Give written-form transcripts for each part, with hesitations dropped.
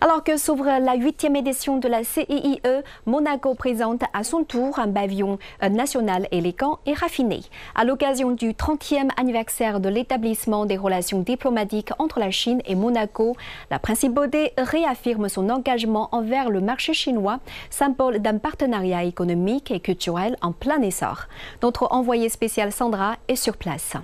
Alors que s'ouvre la 8e édition de la CIIE, Monaco présente à son tour un pavillon national élégant et raffiné. À l'occasion du 30e anniversaire de l'établissement des relations diplomatiques entre la Chine et Monaco, la principauté réaffirme son engagement envers le marché chinois, symbole d'un partenariat économique et culturel en plein essor. Notre envoyée spéciale Sandra est sur place.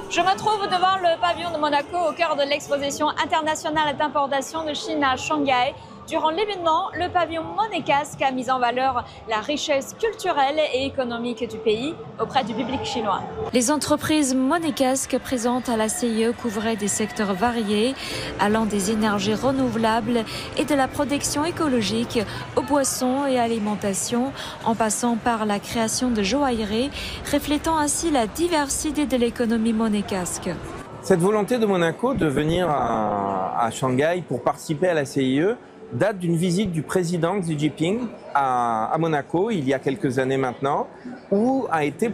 Je me trouve devant le pavillon de Monaco au cœur de l'exposition internationale d'importation de Chine à Shanghai. Durant l'événement, le pavillon monégasque a mis en valeur la richesse culturelle et économique du pays auprès du public chinois. Les entreprises monégasques présentes à la CIIE couvraient des secteurs variés, allant des énergies renouvelables et de la protection écologique aux boissons et alimentations, en passant par la création de joaillerie, reflétant ainsi la diversité de l'économie monégasque. Cette volonté de Monaco de venir à Shanghai pour participer à la CIIE date d'une visite du président Xi Jinping à Monaco il y a quelques années maintenant, où ont été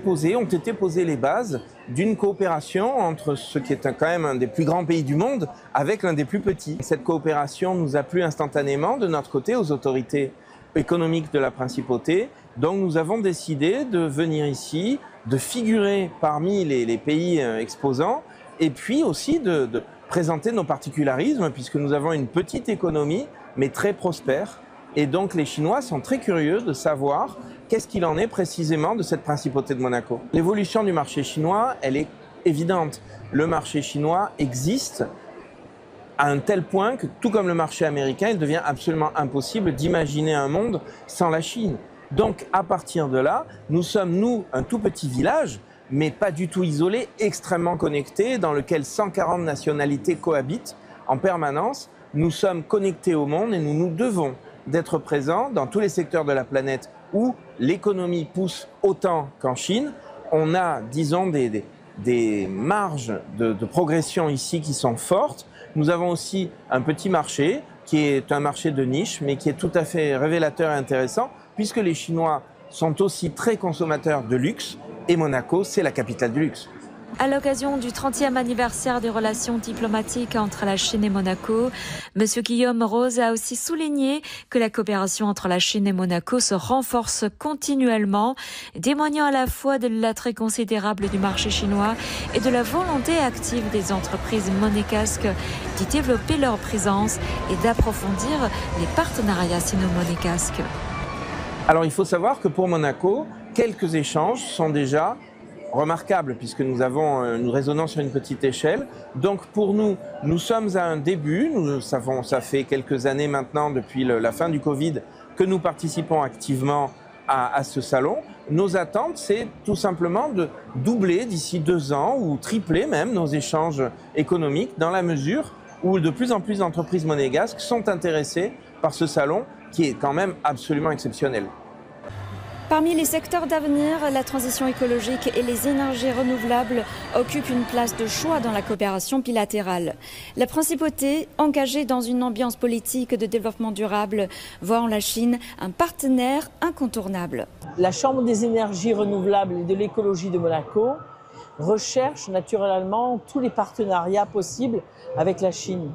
posées les bases d'une coopération entre ce qui est quand même un des plus grands pays du monde avec l'un des plus petits. Cette coopération nous a plu instantanément de notre côté aux autorités économiques de la principauté, donc nous avons décidé de venir ici, de figurer parmi les pays exposants et puis aussi de présenter nos particularismes puisque nous avons une petite économie mais très prospère. Et donc les Chinois sont très curieux de savoir qu'est-ce qu'il en est précisément de cette principauté de Monaco. L'évolution du marché chinois, elle est évidente. Le marché chinois existe à un tel point que, tout comme le marché américain, il devient absolument impossible d'imaginer un monde sans la Chine. Donc à partir de là, nous sommes, nous, un tout petit village, mais pas du tout isolé, extrêmement connecté, dans lequel 140 nationalités cohabitent en permanence. Nous sommes connectés au monde et nous nous devons d'être présents dans tous les secteurs de la planète où l'économie pousse autant qu'en Chine. On a, disons, des marges de progression ici qui sont fortes. Nous avons aussi un petit marché qui est un marché de niche, mais qui est tout à fait révélateur et intéressant, puisque les Chinois sont aussi très consommateurs de luxe et Monaco, c'est la capitale du luxe. À l'occasion du 30e anniversaire des relations diplomatiques entre la Chine et Monaco, M. Guillaume Rose a aussi souligné que la coopération entre la Chine et Monaco se renforce continuellement, témoignant à la fois de l'attrait considérable du marché chinois et de la volonté active des entreprises monégasques d'y développer leur présence et d'approfondir les partenariats sino-monégasques. Alors il faut savoir que pour Monaco, quelques échanges sont déjà remarquable puisque nous raisonnons sur une petite échelle. Donc pour nous, nous sommes à un début. Ça fait quelques années maintenant, depuis la fin du Covid, que nous participons activement à ce salon. Nos attentes, c'est tout simplement de doubler d'ici 2 ans ou tripler même nos échanges économiques dans la mesure où de plus en plus d'entreprises monégasques sont intéressées par ce salon qui est quand même absolument exceptionnel. Parmi les secteurs d'avenir, la transition écologique et les énergies renouvelables occupent une place de choix dans la coopération bilatérale. La principauté, engagée dans une ambiance politique de développement durable, voit en la Chine un partenaire incontournable. La Chambre des énergies renouvelables et de l'écologie de Monaco recherche naturellement tous les partenariats possibles avec la Chine.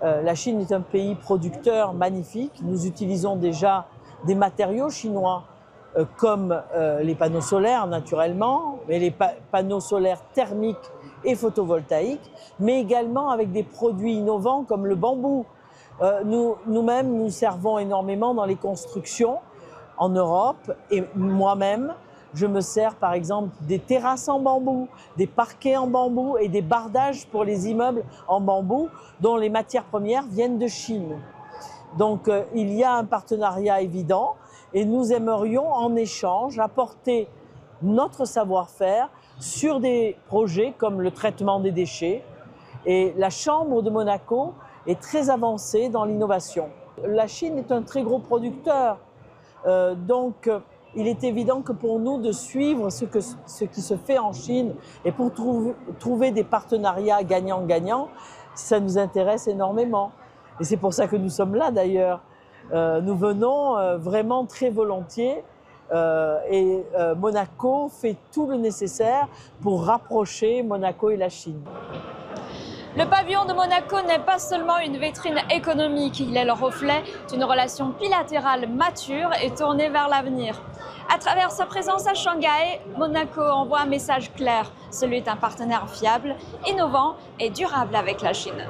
La Chine est un pays producteur magnifique. Nous utilisons déjà des matériaux chinois comme les panneaux solaires naturellement, mais les panneaux solaires thermiques et photovoltaïques, mais également avec des produits innovants comme le bambou. Nous-mêmes, nous servons énormément dans les constructions en Europe et moi-même, je me sers par exemple des terrasses en bambou, des parquets en bambou et des bardages pour les immeubles en bambou dont les matières premières viennent de Chine. Donc il y a un partenariat évident. Et nous aimerions en échange apporter notre savoir-faire sur des projets comme le traitement des déchets. Et la Chambre de Monaco est très avancée dans l'innovation. La Chine est un très gros producteur, donc il est évident que pour nous de suivre ce qui se fait en Chine et pour trouver des partenariats gagnant-gagnant, ça nous intéresse énormément. Et c'est pour ça que nous sommes là d'ailleurs. Nous venons vraiment très volontiers et Monaco fait tout le nécessaire pour rapprocher Monaco et la Chine. Le pavillon de Monaco n'est pas seulement une vitrine économique, il est le reflet d'une relation bilatérale mature et tournée vers l'avenir. À travers sa présence à Shanghai, Monaco envoie un message clair, celui d'un partenaire fiable, innovant et durable avec la Chine.